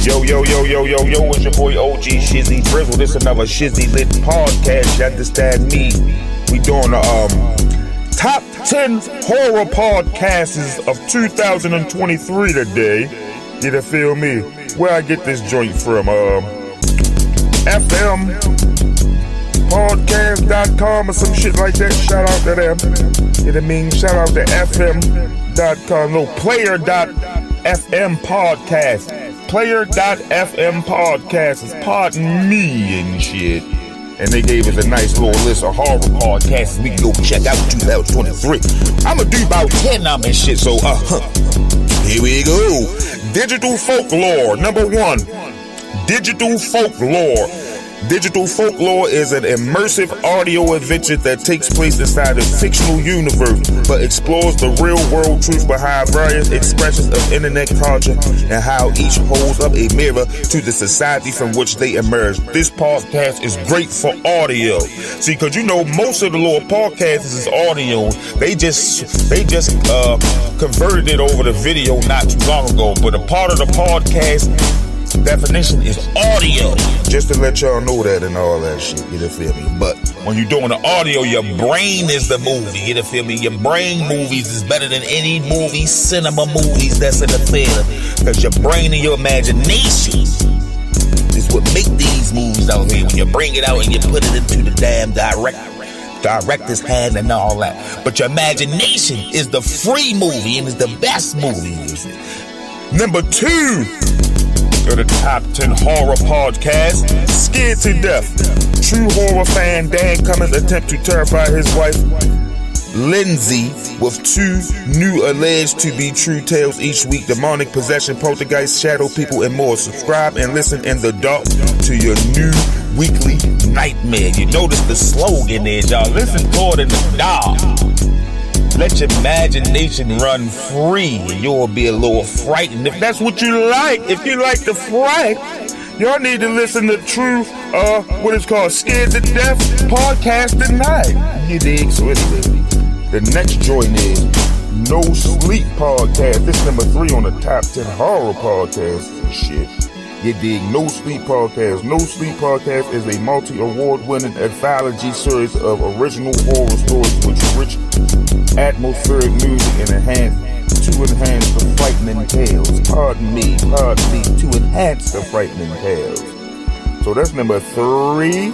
Yo, it's your boy OG Shizzy Brizzle. This another Shizzy Lit podcast. You understand me? We doing the top 10 horror podcasts of 2023 today. You feel me? Where I get this joint from? FM podcast.com or some shit like that. Shout out to them. You know what I mean? Shout out to FM.com. No, player.fm podcast. Player.fm podcast is pardon me and shit. And they gave us a nice little list of horror podcasts we can go check out 2023. I'ma do about 10 of them and shit, so here we go. Digital Folklore, number 1. Digital Folklore. Digital Folklore is an immersive audio adventure that takes place inside a fictional universe, but explores the real-world truth behind various expressions of internet culture and how each holds up a mirror to the society from which they emerge. This podcast is great for audio. See, because you know most of the little podcasts is audio. They just converted it over to video not too long ago, but a part of the podcast definition is audio. Just to let y'all know that and all that shit, you feel me? But when you're doing the audio, your brain is the movie, you feel me? Your brain movies is better than any movie, cinema movies that's in the theater. Because your brain and your imagination is what make these movies out here. When you bring it out and you put it into the damn director's hand and all that. But your imagination is the free movie and is the best movie. Number 2. The top 10 horror podcast, Scared to Death. True horror fan Dan Cummins attempt to terrify his wife Lindsay with 2 new alleged to be true tales each week. Demonic possession, poltergeist, shadow people, and more. Subscribe and listen in the dark to your new weekly nightmare. You notice the slogan is, y'all listen to it in the dark. Let your imagination run free and you'll be a little frightened. If that's what you like, if you like the fright, y'all need to listen to True, what is called Scared to Death podcast tonight. You dig? So anyway, the next joint is No Sleep podcast. This number 3 on the top 10 horror podcasts and shit. You dig? No Sleep podcast. No Sleep podcast is a multi-award winning anthology series of original horror stories with rich atmospheric music and enhance the frightening tales. Pardon me, to enhance the frightening tales. So that's number 3.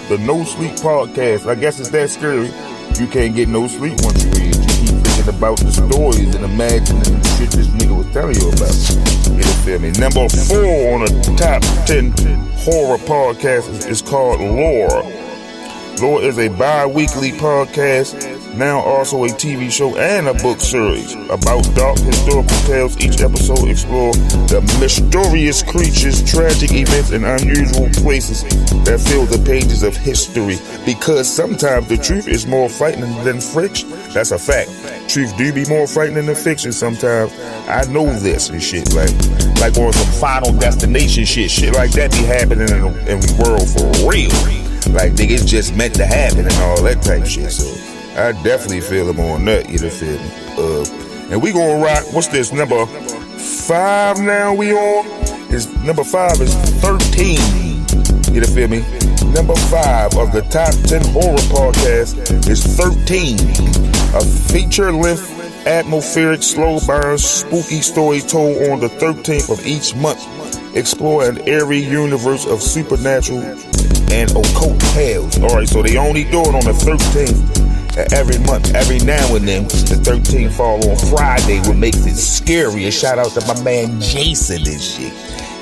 The No Sleep podcast. I guess it's that scary. You can't get no sleep once you read. You keep thinking about the stories and imagining the shit this nigga was telling you about. You feel me? Number 4 on the top 10 horror podcast is called Lore. Lore is a bi-weekly podcast, now also a TV show and a book series about dark historical tales. Each episode explores the mysterious creatures, tragic events, and unusual places that fill the pages of history. Because sometimes the truth is more frightening than fiction. That's a fact. Truth do be more frightening than fiction sometimes. I know this and shit. Like on some Final Destination shit like that be happening in the world for real. Like, niggas just meant to happen and all that type shit. So I definitely feel them on that, you feel me? And we gonna rock, what's this, number 5 now we on? Number 5 is 13, you feel me? Number 5 of the top 10 horror podcast is 13. A feature-length, atmospheric, slow burn, spooky story told on the 13th of each month. Explore an airy universe of supernatural and occult tales. Alright, so they only do it on the 13th every month. Every now and then, the 13th fall on Friday, what makes it scary. A shout out to my man Jason and shit.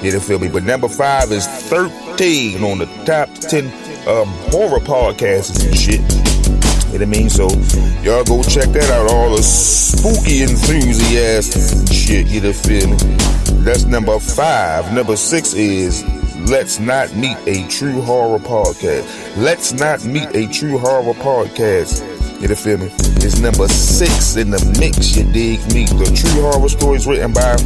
You feel me? But number 5 is 13 on the top 10 horror podcasts and shit. You know what I mean? So y'all go check that out. All the spooky enthusiasts and shit. You feel me? That's number 5. Number 6 is Let's Not Meet a True Horror Podcast. Let's Not Meet a True Horror Podcast. You feel me? It's number 6 in the mix, you dig me? The true horror stories written by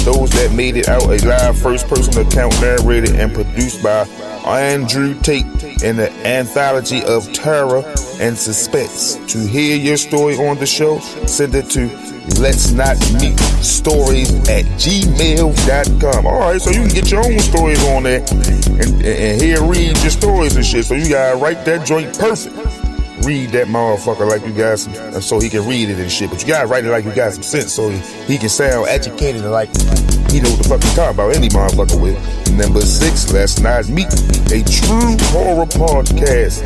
those that made it out, a live first-person account narrated and produced by Andrew Tate in the anthology of terror and suspense. To hear your story on the show, send it to Let's Not Meet Stories at gmail.com. Alright, so you can get your own stories on there and here read your stories and shit. So you gotta write that joint perfect. Read that motherfucker like you got some, so he can read it and shit. But you gotta write it like you got some sense so he can sound educated and like he know what the fuck he talking about, any motherfucker with. Number 6, Let's Not Meet, a true horror podcast.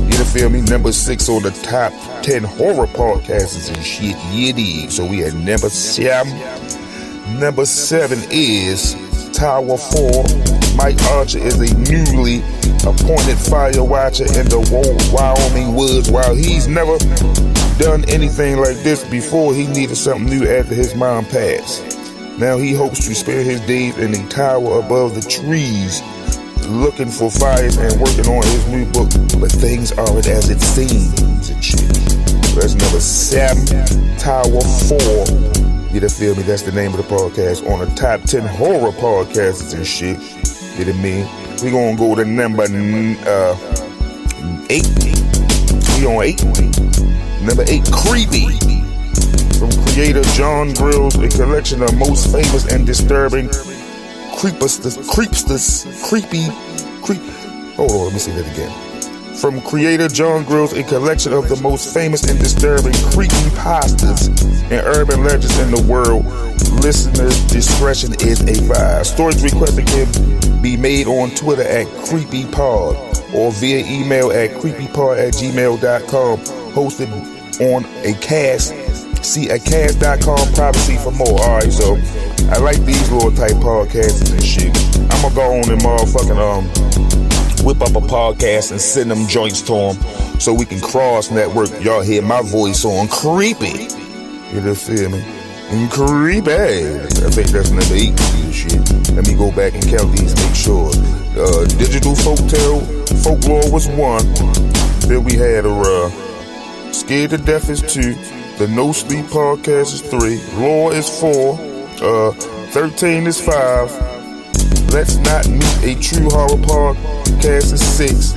You feel me? Number 6 on the top 10 horror podcasts and shit. Yeah, dig. So we at number 7. Number 7 is Tower 4. Mike Archer is a newly appointed fire watcher in the Wyoming woods. While he's never done anything like this before, he needed something new after his mom passed. Now he hopes to spend his days in a tower above the trees, looking for fires and working on his new book. But things aren't as it seems and shit. So that's number 7, Tower 4. You feel me? That's the name of the podcast on the top 10 horror podcasts and shit. You know what I mean? We gonna go to number 8. We on 8. Number 8, Creepy. From creator John Grills, a collection of most famous and disturbing Hold on, let me say that again. From creator John Grills, a collection of the most famous and disturbing creepypastas and urban legends in the world. Listener's discretion is advised. Stories requested can be made on Twitter at CreepyPod or via email at creepypod@gmail.com. Hosted on a cast. See acast.com privacy for more. Alright, so I like these little type podcasts and shit. I'm gonna go on and motherfucking whip up a podcast and send them joints to them so we can cross network. Y'all hear my voice on Creepy. You just feel me? And Creepy. I think that's number 8 and shit. Let me go back and count these, make sure. Digital folklore was 1. Then we had Scared to Death is 2. The No Sleep Podcast is 3. Lore is 4. 13 is 5. Let's Not Meet a True Horror Podcast is 6.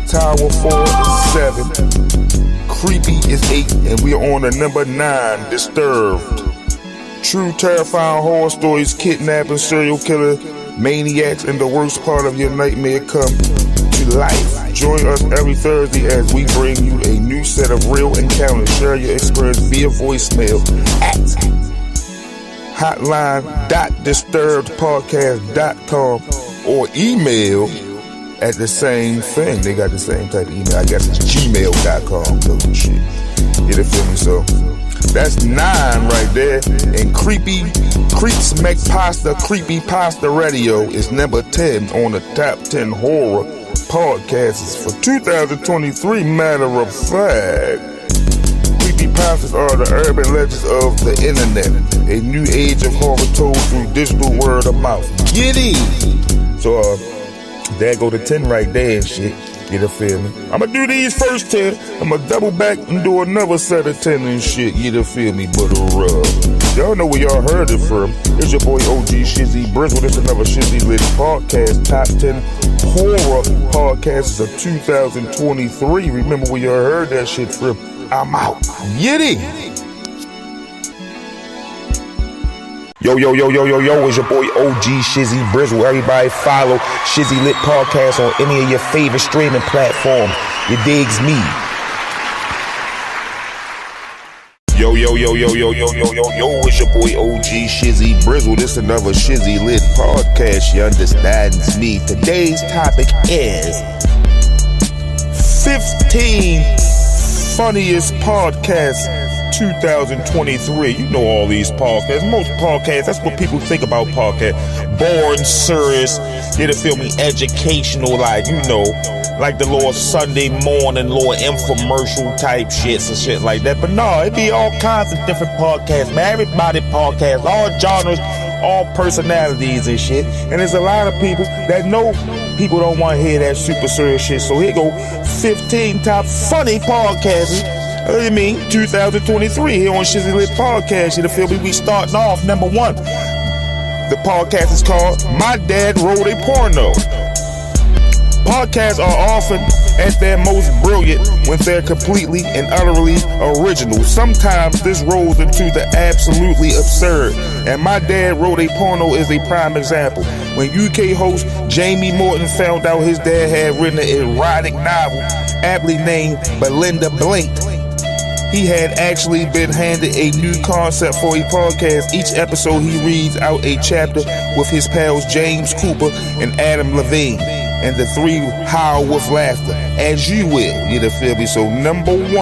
Tower 4 is 7. Creepy is 8. And we are on the number 9, Disturbed. True terrifying horror stories, kidnapping, serial killer, maniacs, and the worst part of your nightmare come to life. Join us every Thursday as we bring you a new set of real encounters. Share your experience via voicemail at hotline.disturbedpodcast.com or email at the same thing. They got the same type of email. I guess it's gmail.com. So shit. You feel me? So that's 9 right there. And Creeps Make Pasta, Creepy Pasta Radio is number 10 on the top 10 horror podcasts for 2023. Matter of fact, creepypastas are the urban legends of the internet, a new age of horror told through digital word of mouth. Giddy! So there go the 10 right there and shit. You feel me? I'ma do these first 10. I'ma double back and do another set of 10 and shit. You feel me? But y'all know where y'all heard it from. It's your boy OG Shizzy Brizzle. This is another Shizzy Lit podcast. Top 10 horror podcasts of 2023. Remember where y'all heard that shit from. I'm out. Yiddy! Yo, it's your boy OG Shizzy Brizzle. Everybody follow Shizzy Lit Podcast on any of your favorite streaming platforms. You digs me. Yo, it's your boy OG Shizzy Brizzle. This is another Shizzy Lit Podcast. You understands me. Today's topic is 15 funniest podcasts 2023. You know all these podcasts. Most podcasts, that's what people think about podcasts. Boring, serious, you feel me, educational, like, you know, like the little Sunday morning, little infomercial type shits and shit like that. But no, it be all kinds of different podcasts, man. Everybody podcasts, all genres, all personalities and shit. And there's a lot of people that know people don't want to hear that super serious shit. So here go 15 top funny podcasts. You mean 2023 here on Shizzy Lit Podcast. You feel me? We starting off number 1. The podcast is called My Dad Wrote a Porno. Podcasts are often at their most brilliant when they're completely and utterly original. Sometimes this rolls into the absolutely absurd, and My Dad Wrote a Porno is a prime example. When UK host Jamie Morton found out his dad had written an erotic novel aptly named Belinda Blinked, he had actually been handed a new concept for a podcast. Each episode he reads out a chapter with his pals James Cooper and Adam Levine, and the three howl with laughter, as you will. You feel me? So number one.